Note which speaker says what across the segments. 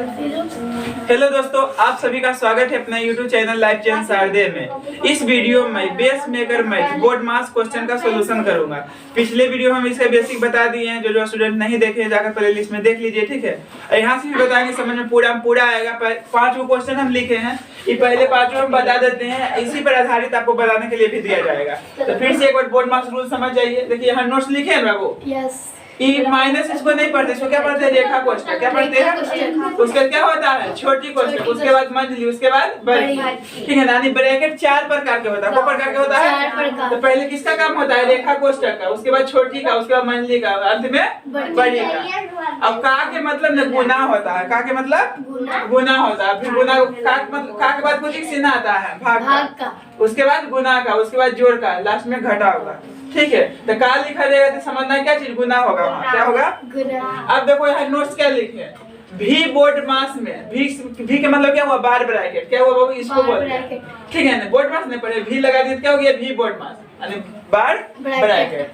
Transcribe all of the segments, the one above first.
Speaker 1: Hello दोस्तों, आप सभी का स्वागत है अपना YouTube चैनल लाइव चैन शारदे में। इस वीडियो में बेस मेकर मैथ बोर्ड मास क्वेश्चन का सॉल्यूशन करूंगा। पिछले वीडियो में हम इसके बेसिक बता दिए हैं, जो स्टूडेंट नहीं देखे जाकर प्लेलिस्ट में देख लीजिए, ठीक है। यहाँ से भी बताएंगे, समझ में पूरा आएगा। 5 क्वेश्चन हम लिखे हैं, ये पहले 5 हम बता देते हैं, इसी पर आधारित आपको बताने के लिए भी दिया जाएगा। तो फिर से एक बार बोर्ड मास रूल समझ जाइए। देखिए यहाँ नोट्स लिखे हैं बाबू। ई माइनस इसको नहीं पढ़ते, इसको क्या पढ़ते हैं? रेखा कोष्ठक। क्या पढ़ते हैं? उसका क्या होता है? छोटी कोष्ठक, उसके बाद मंझली, उसके बाद बड़ी, ठीक है। यानी ब्रैकेट 4 प्रकार के होता है। दो प्रकार के होता है। तो पहले किसका काम होता है? रेखा कोष्ठक का, उसके बाद छोटी का, उसके बाद मंझली का, अंत में बड़ी का। अब का के मतलब न गुना होता है। का के मतलब गुना होता है। फिर गुना का के बाद कुछ चिन्ह आता है, भाग का, उसके बाद गुना का, उसके बाद जोड़ का, लास्ट में घटा होगा, ठीक है। तो का लिखा रहेगा तो समझना क्या चीज? गुना होगा। क्या होगा? गुना। अब देखो यहाँ नोट्स क्या लिखे हैं? भी बोर्ड मास में, भी के मतलब क्या हुआ? बार ब्रैकेट। क्या हुआ बाबू? इसको बोलते हैं, ठीक है ना। बोर्ड मास नहीं पढ़े, भी लगा दिए, क्या हो गया? भी बोर्ड मास यानी बार ब्रैकेट।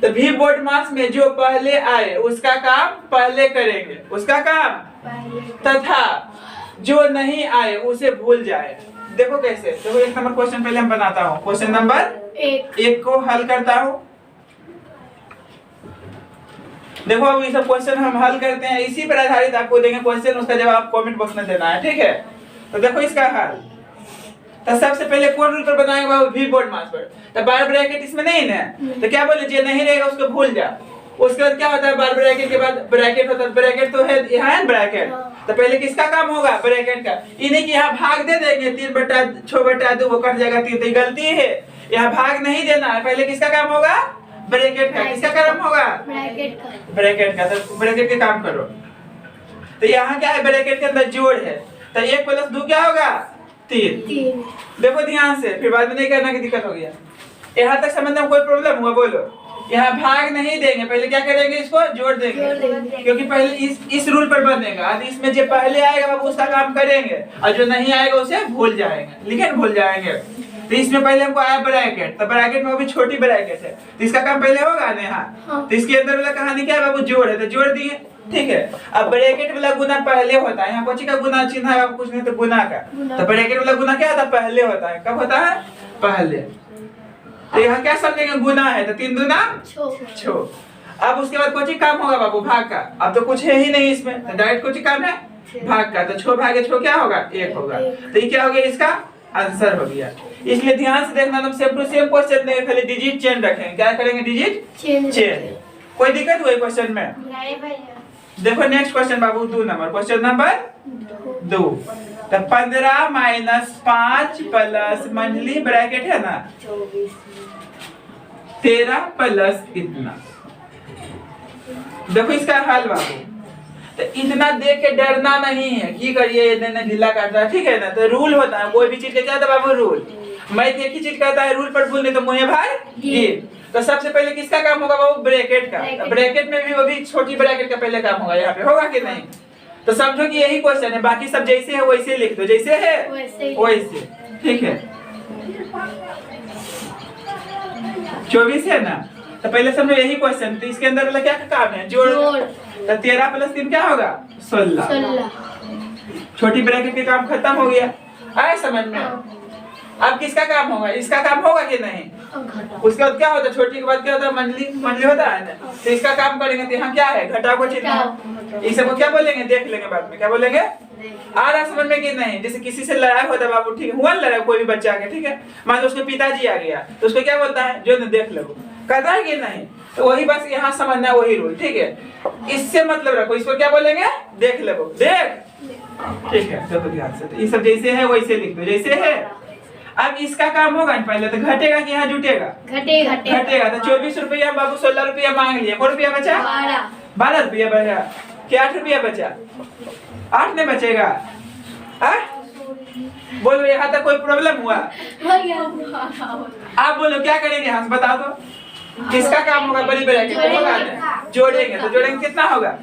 Speaker 1: तो भी बोर्ड मास में जो पहले आए उसका काम पहले करेंगे, उसका काम, तथा जो नहीं आए उसे भूल जाए। देखो कैसे, देखो 1 नंबर क्वेश्चन पहले हम बनाता हूँ। क्वेश्चन नंबर 1 को हल करता हूँ। देखो अब ये सब क्वेश्चन हम हल करते हैं, इसी पर आधारित आपको देंगे क्वेश्चन, उसका जवाब कमेंट बॉक्स में देना है, ठीक है। तो देखो इसका हल। तो सबसे पहले कौन रूल पर बनाएंगे बाबू? भी बोर्ड मास पर। तो बार ब्रैकेट इसमें नहीं है, तो क्या बोले? जो नहीं रहेगा उसको भूल जा। उसके बाद क्या होता है? बार ब्रैकेट के बाद ब्रैकेट होता है। ब्रैकेट तो है, यहाँ है ब्रैकेट। तो पहले किसका काम होगा? ब्रैकेट का। इन्हें कि यहाँ भाग दे देंगे, 3/6/2 वो कट जाएगा 3, तो गलती है, यहाँ भाग नहीं देना है। पहले किसका काम होगा? ब्रैकेट का। किसका काम होगा? ब्रैकेट का। ब्रैकेट का। तो ब्रैकेट के काम करो। तो यहाँ क्या है? ब्रैकेट के अंदर जोड़ है, तो 1 + 2 क्या होगा? 3। देखो ध्यान से, फिर बाद में नहीं करना की दिक्कत हो गया। यहाँ तक समझने में कोई प्रॉब्लम हुआ? बोलो। यहाँ भाग नहीं देंगे, पहले क्या करेंगे? इसको जोड़ देंगे, क्योंकि पहले इस रूल पर बनेगा। इसमें जो पहले आएगा बाबू उसका काम करेंगे, और जो नहीं आएगा उसे भूल जाएंगे। लिखे भूल जाएंगे। तो इसमें पहले हमको आया ब्रैकेट, तो ब्रैकेट में वो भी छोटी ब्रैकेट है, तो इसका काम पहले होगा ना यहाँ। तो इसके अंदर वाला कहानी क्या है बाबू? जोड़ है, तो जोड़ दिए, ठीक है। अब ब्रैकेट वाला गुना पहले होता है। यहाँ कौन सी का गुना चिन्ह है बाबू? कुछ नहीं, तो गुना का। तो ब्रैकेट वाला गुना क्या होता है? पहले होता है। कब होता है? पहले। तो यहाँ क्या समझेंगे? गुना है, तो 3 दूना 6। अब उसके बाद कुछ काम होगा बाबू? भाग का। अब तो कुछ है ही नहीं इसमें, तो डायरेक्ट कुछ काम है भाग का। तो 6 भागे 6 क्या होगा? 1 होगा। तो ये क्या हो गया? इसका आंसर हो गया। इसलिए ध्यान से देखना, हम सेम टू सेम क्वेश्चन देंगे, खाली डिजिट चेंज रखेंगे। क्या करेंगे? Digit change. कोई दिक्कत हुई क्वेश्चन में? नहीं भैया। देखो नेक्स्ट क्वेश्चन बाबू, 2 नंबर क्वेश्चन नंबर 2। तो 15 - 5 प्लस मंझली ब्रैकेट है ना 13 प्लस इतना। देखो इसका हल बाबू। तो इतना देख के डरना नहीं है कि करिए इतने ढीला करता है, ठीक है ना। तो रूल होता है, कोई भी चीज का क्या होता है बाबू? रूल। मैं एक ही चीज कहता है, रूल पर भूल नहीं तो मुझे भाई गिर। तो सबसे पहले किसका काम होगा बाबू? ब्रैकेट का। तो ब्रैकेट में भी वो भी छोटी ब्रैकेट का पहले काम होगा। यहाँ पे होगा कि नहीं? तो समझो कि यही क्वेश्चन है, बाकी सब जैसे है वैसे लिख दो, जैसे है वैसे, ठीक है। 24 है ना, तो पहले समझो यही क्वेश्चन। तो इसके अंदर वाला क्या काम है? जोड़। तो 13 + 3 क्या होगा? 16। छोटी ब्रैकेट के काम खत्म हो गया। आए समझ में? अब किसका काम होगा? इसका काम होगा कि नहीं? उसके बाद क्या होता है? छोटी के बाद क्या होता है? मंझली होता है ना। तो इसका काम करेंगे। तो यहाँ क्या है? घटाव को चिन्ह। इस सबको क्या बोलेंगे? देख लेंगे बाद में। क्या बोलेंगे? आ रहा समझ में कि नहीं? जैसे किसी से लड़ाई होता है बाबू, ठीक है, हुआ लड़ाई कोई भी बच्चा के, ठीक है। मान लो उसके पिताजी आ गया, तो उसको क्या बोलता है? जो देख लो, कहता है कि नहीं? तो वही बस यहाँ समझना है, वही रूल, ठीक है। इससे मतलब रखो, इसको क्या बोलेंगे? देख लो, देख, ठीक है। चलो ध्यान से, तो ये सब जैसे है वैसे लिख दो, जैसे है। अब इसका काम होगा पहले तो घटेगा कि यहाँ जुटेगा? घटेगा। तो 24 रुपया बाबू 16 रुपया मांग लिया। कौन रुपया बचा? 12 रुपया बचा। क्या 8 रुपया बचा? 8 नहीं बचेगा। बोलो यहाँ तक कोई प्रॉब्लम हुआ? आप बोलो क्या करेंगे? हाँ बता दो। किसका काम होगा? बड़ी ब्रैकेट जोड़ेंगे। तो जोड़ेंगे कितना होगा?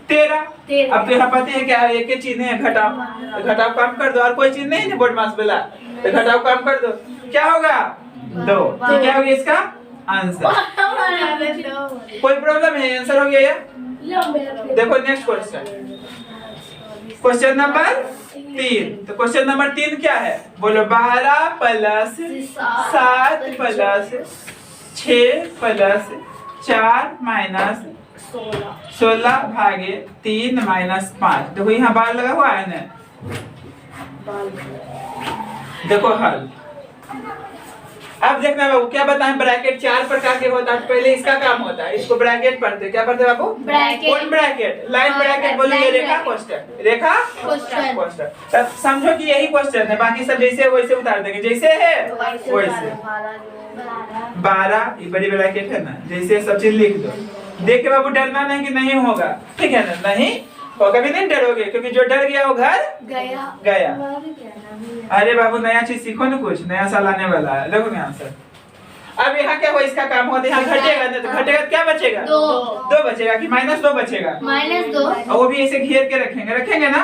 Speaker 1: 13। अब तो यहाँ पता है क्या? एक ही चीज है, घटाव। तो घटाव काम कर दो, और कोई चीज नहीं है बोर्ड मास वाला, तो घटाव काम कर दो। क्या होगा? 2। क्या होगा इसका आंसर? कोई प्रॉब्लम है? आंसर हो गया। देखो नेक्स्ट क्वेश्चन, क्वेश्चन नंबर 3। तो क्वेश्चन नंबर 3 क्या है? बोलो 12 प्लस 7 प्लस 6 प्लस 4 माइनस 16 भागे 3 माइनस 5। देखो यहाँ बार लगा हुआ है ना, देखो हल। अब देखना बाबू क्या बताएं, ब्रैकेट 4 प्रकार के होता है। पहले इसका काम होता है, इसको ब्रैकेट पढ़ते हैं। क्या पढ़ते हैं बाबू? कौन ब्रैकेट? लाइन ब्रैकेट बोलो, ये रेखा कोष्ठक, रेखा कोष्ठक। तब समझो कि यही क्वेश्चन है, बाकी सब जैसे वैसे उतार देंगे, जैसे है वैसे। 12 ये बड़ी ब्रैकेट है ना, जैसे सब चीज लिख दो। देख के बाबू डरना नहीं कि नहीं होगा, ठीक है ना? नहीं और कभी नहीं डरोगे, क्योंकि जो डर गया वो घर गया। अरे बाबू नया चीज सीखो ना, कुछ नया साल आने वाला है। देखो यहाँ से अब यहाँ क्या हो, इसका काम होता है, यहाँ घटेगा ना, तो घटेगा क्या बचेगा? 2 बचेगा कि -2 बचेगा? -2। और वो भी ऐसे घेर के रखेंगे ना।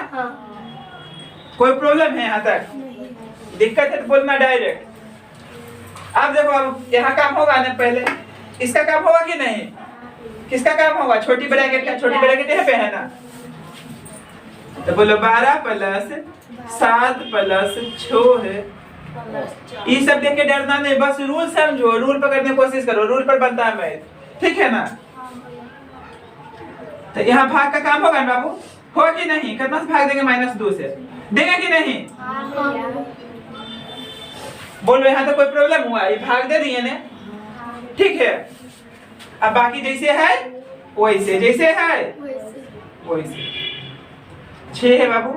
Speaker 1: कोई प्रॉब्लम है यहाँ तक? दिक्कत है तो बोलना डायरेक्ट। अब देखो अब यहाँ काम होगा ना, पहले इसका काम होगा कि नहीं? किसका काम होगा? छोटी ब्रैकेट का। छोटी ब्रैकेट यहाँ पे है ना, तो बोलो 12 प्लस 7 प्लस 6 है। ये सब देख के डरना नहीं, बस रूल समझो, रूल पकड़ने की कोशिश करो, रूल पर बनता है मैथ, ठीक है ना? तो यहाँ भाग का काम होगा ना बाबू, हो कि नहीं? कितना से भाग देंगे? -2 से देंगे कि नहीं? बोलो यहाँ तो कोई प्रॉब्लम हुआ? ये भाग दे दिए ने, ठीक है। अब बाकी जैसे है वैसे, जैसे है वैसे। 6 है बाबू,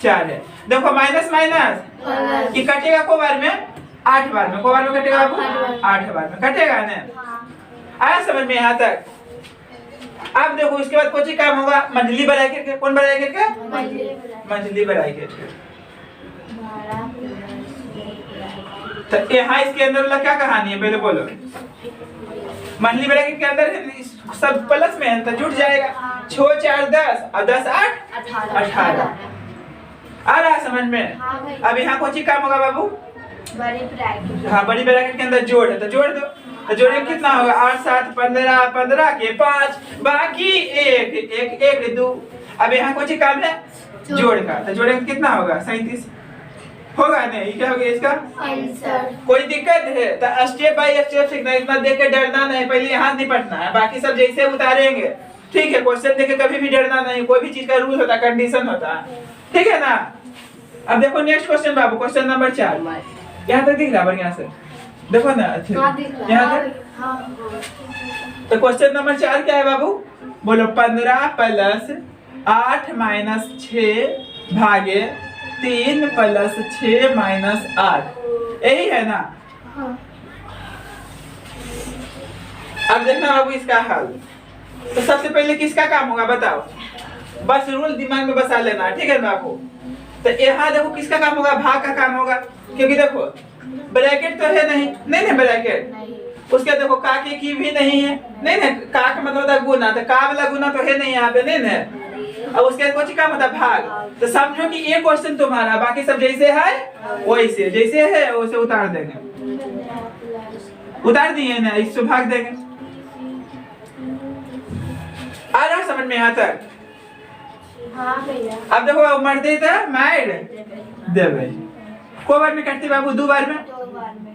Speaker 1: 4 है। देखो माइनस माइनस ये कटेगा को बार में? 8 बार में। को बार में कटेगा बाबू? 8 बार में कटेगा ना। आया समझ में यहाँ तक? अब देखो इसके बाद कौन सी काम होगा? मंझली ब्रैकेट के। कौन ब्रैकेट का? मंझली ब्रैकेट के। तो यहाँ इसके अंदर वाला क्या कहानी है पहले बोलो? मंझली ब्रैकेट के अंदर सब प्लस में है तो जुड़ जाएगा। 6 4 10 और 10 8 18। आ रहा समझ में? अब यहाँ कौन सी काम होगा बाबू?
Speaker 2: बड़ी ब्रैकेट।
Speaker 1: हाँ बड़ी ब्रैकेट के अंदर जोड़ है तो जोड़ दो। तो जोड़े कितना होगा? 8 7 15 15 के 5 बाकी 1 2। अब यहाँ कौन सी काम है? जोड़ का। तो जोड़े कितना होगा? 37 होगा नहीं? क्या होगा इसका
Speaker 2: आंसर?
Speaker 1: कोई दिक्कत है तो स्टेप बाय स्टेप सीखना, इतना देख के डरना नहीं, पहले यहाँ निपटना है, बाकी सब जैसे उतारेंगे, ठीक है? क्वेश्चन देख के कभी भी डरना नहीं, कोई भी चीज का रूल होता है, कंडीशन होता है, ठीक है ना? अब देखो नेक्स्ट क्वेश्चन बाबू, क्वेश्चन नंबर 4। यहाँ तक दिख रहा है? यहाँ से देखो ना, अच्छा यहाँ तक। तो क्वेश्चन नंबर 4 क्या है बाबू? बोलो 15 प्लस 8 माइनस 6 भागे 3 प्लस 6 माइनस 8, यही है ना? अब देखना बाबू इसका हल। तो सबसे पहले किसका काम होगा बताओ? बस रूल दिमाग में बसा लेना, ठीक है ना बाबू? तो यहाँ देखो किसका काम होगा? भाग का काम होगा, क्योंकि देखो ब्रैकेट तो है नहीं ब्रैकेट। उसके देखो का की भी नहीं है, नहीं का का मतलब होता है गुना, तो का वाला गुना तो है नहीं यहाँ पे, नहीं है। अब उसके बाद कुछ काम होता है भाग। तो समझो कि ये क्वेश्चन तुम्हारा, बाकी सब जैसे है वैसे, जैसे है वैसे उतार देंगे। उतार दिए ना, इससे भाग देंगे। आ रहा समझ में यहाँ तक?
Speaker 2: हाँ भैया।
Speaker 1: अब देखो मरते था मार देवे को बार में कटती बाबू? 2 बार में।
Speaker 2: 2 बार में।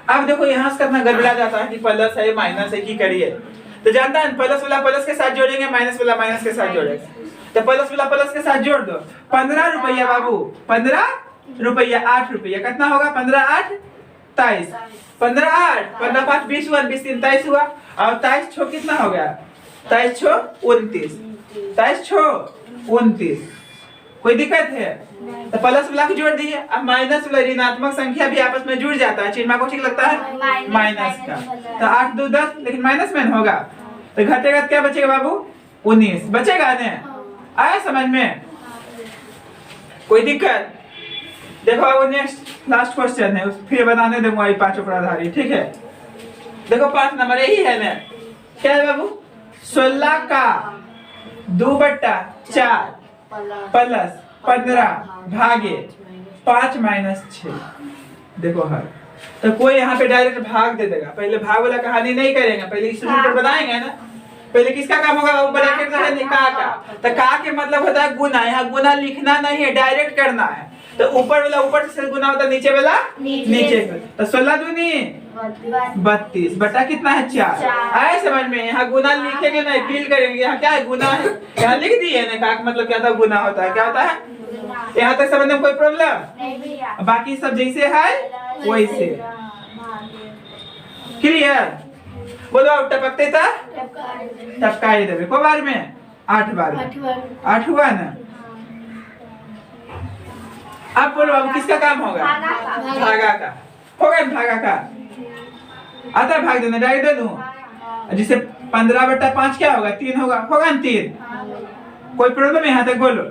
Speaker 1: अब देखो यहाँ से कितना गड़बड़ा जाता है कि प्लस है माइनस है, की करिए तो जानता है प्लस वाला प्लस के साथ जोड़ेंगे, माइनस वाला माइनस के साथ जोड़ेंगे। तो प्लस वाला प्लस के साथ जोड़ दो। 15 रुपया बाबू, 15 रुपया 8 रुपया, कितना होगा? 15 8 23, 15 8 15 5 20 हुआ, 20 3 23 हुआ, और 23 6 कितना हो गया? 23 6 29, 23 6 29। कोई दिक्कत है? तो प्लस वाला को जोड़ दिए। अब माइनस वाला ऋणात्मक संख्या भी आपस में जुड़ जाता है, चिन्ह को ठीक लगता है माइनस का। तो 8 2 10, लेकिन माइनस में होगा तो घटेगा, क्या बचेगा बाबू? 19 बचेगा ने। आया समझ में? कोई दिक्कत? देखो अब नेक्स्ट लास्ट क्वेश्चन है, फिर बनाने दूंगा ये 5 आधारी, ठीक है? देखो 5 नंबर यही है ना, क्या है बाबू? 16 का 2/4 प्लस 15 भागे 5 माइनस 6। देखो हर तो कोई यहाँ पे डायरेक्ट भाग दे देगा, पहले भाग वाला कहानी नहीं करेंगे, पहले इस रूल पर बताएंगे ना। पहले किसका काम होगा? वो ब्रैकेट है का। तो का के मतलब होता है गुना। यहाँ गुना लिखना नहीं है, डायरेक्ट करना है। तो ऊपर वाला ऊपर से गुना होता है, नीचे वाला नीचे। तो 16 दूनी 32 बटा कितना है 4। आए समझ में? यहाँ गुना लिखेंगे नहीं, फील करेंगे। यहाँ क्या है? गुना है। यहाँ लिख दिए ना का मतलब क्या था? गुना होता है। क्या होता है? यहाँ तक समझने में कोई प्रॉब्लम? बाकी सब जैसे है वैसे। क्लियर? बोलो टपकते था टपकाई देवे को बार में 8 बार। 8 हुआ ना? अब बोलो अब किसका काम होगा? भागा का होगा। भागा का आता है, भाग देना डायरेक्ट दे दूं। जिसे 15 बटा 5 क्या होगा? 3 होगा। होगा ना 3? कोई प्रॉब्लम यहाँ तक बोलो?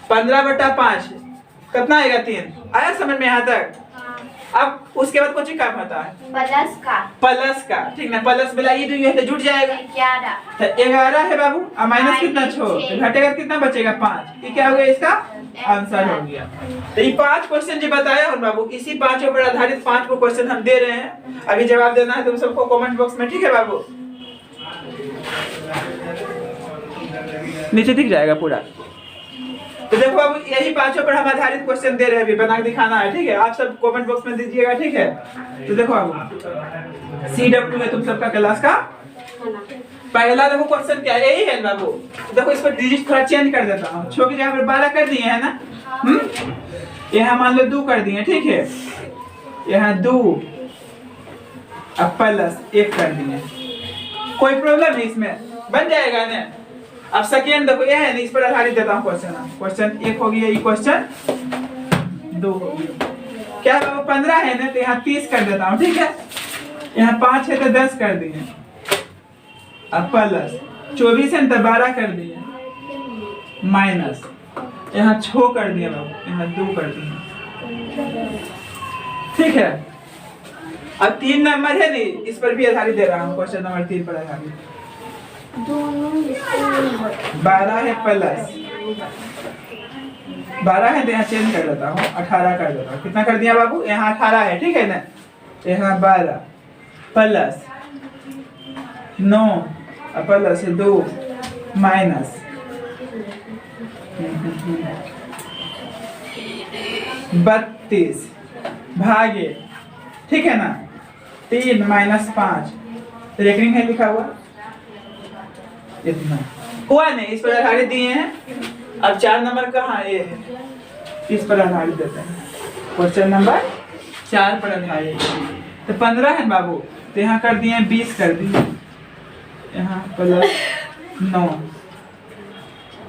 Speaker 1: 15 बटा 5 कितना आएगा? 3 आया समझ में यहाँ तक? अब उसके बाद कुछ काम होता है प्लस का। ठीक ना? प्लस मिला ये दो तो जुट जाएगा 11। तो 11 है बाबू। अब माइनस कितना छो घटेगा, कितना बचेगा? 5। ये क्या हो गया? इसका आंसर हो गया। तो ये 5 क्वेश्चन जो बताया और बाबू, इसी 5 पर आधारित 5 को क्वेश्चन हम दे रहे हैं। अभी जवाब देना है तुम सबको कमेंट बॉक्स में। ठीक है बाबू? नीचे दिख जाएगा पूरा। तो देखो बाबू, यही 5 पर हम आधारित क्वेश्चन दे रहे हैं। अभी बना के दिखाना है। ठीक है? आप सब कमेंट बॉक्स में दीजिएगा। ठीक है? तो देखो बाबू, CW है तुम सबका क्लास का पहला। देखो क्वेश्चन क्या है? यही है बाबू। देखो इस पर डिजिट थोड़ा चेंज कर देता हूँ। छो की जगह पर 12 कर दिए है ना? यहाँ मान लो 2 कर दिए। ठीक है? यहाँ 2 अब प्लस 1 कर दिए। कोई प्रॉब्लम नहीं इसमें? बन जाएगा ना? अब सेकेंड देखो ये है ना, इस पर आधारित देता हूँ क्वेश्चन। क्वेश्चन 1 हो गया, ये क्वेश्चन 2 हो गया। क्या बाबू 15 है ना? तो यहाँ 30 कर देता हूँ। ठीक है? यहाँ 5 है तो 10 कर दिए। अब प्लस 24 है तो 12 कर दिए। माइनस यहाँ 6 कर दिया बाबू, यहाँ 2 कर दिए। ठीक है? अब 3 नंबर है नहीं, इस पर भी आधारित दे रहा हूँ। क्वेश्चन नंबर 3 पर आधारित 12 है प्लस 12 है तो यहाँ चेंज कर देता हूँ, 18 कर देता हूँ। कितना कर दिया बाबू? यहाँ 18 है। ठीक है ना? यहाँ 12 प्लस 9 प्लस 2 माइनस 32 भागे। ठीक है ना? 3 माइनस 5 रेकरिंग है लिखा हुआ इतना हुआ नहीं। इस पर आधारित दिए हैं। अब 4 नंबर कहाँ? ये है, इस पर आधारित देते हैं। क्वेश्चन नंबर 4 पर आधारित। तो 15 है बाबू, तो यहाँ कर दिए 20 कर दिए। यहाँ प्लस 9।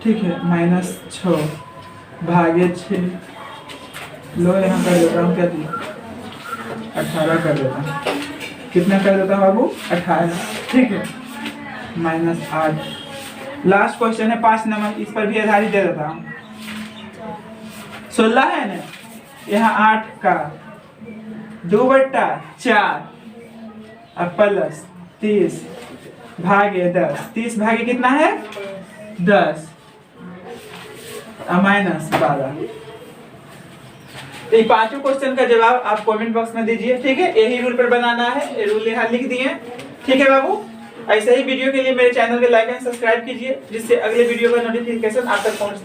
Speaker 1: ठीक है? माइनस 6 भागे 6 लो। यहाँ कर देता हूँ क्या दिया? 18 कर देता हूँ। कितना कर देता हूँ बाबू? 18। ठीक है? माइनस 8। लास्ट क्वेश्चन है 5 नंबर, इस पर भी आधारित दे देता हूँ। 16 है ना? यहाँ 8 का 2 बटा 4 अब प्लस 30 भागे 10। 30 भागे कितना है? 10 माइनस 12। ये 5 क्वेश्चन का जवाब आप कमेंट बॉक्स में दीजिए। ठीक है? यही रूल पर बनाना है। ये रूल यहाँ लिख दिए। ठीक है बाबू? ऐसे ही वीडियो के लिए मेरे चैनल को लाइक एंड सब्सक्राइब कीजिए, जिससे अगले वीडियो का नोटिफिकेशन आप तक पहुंचता है।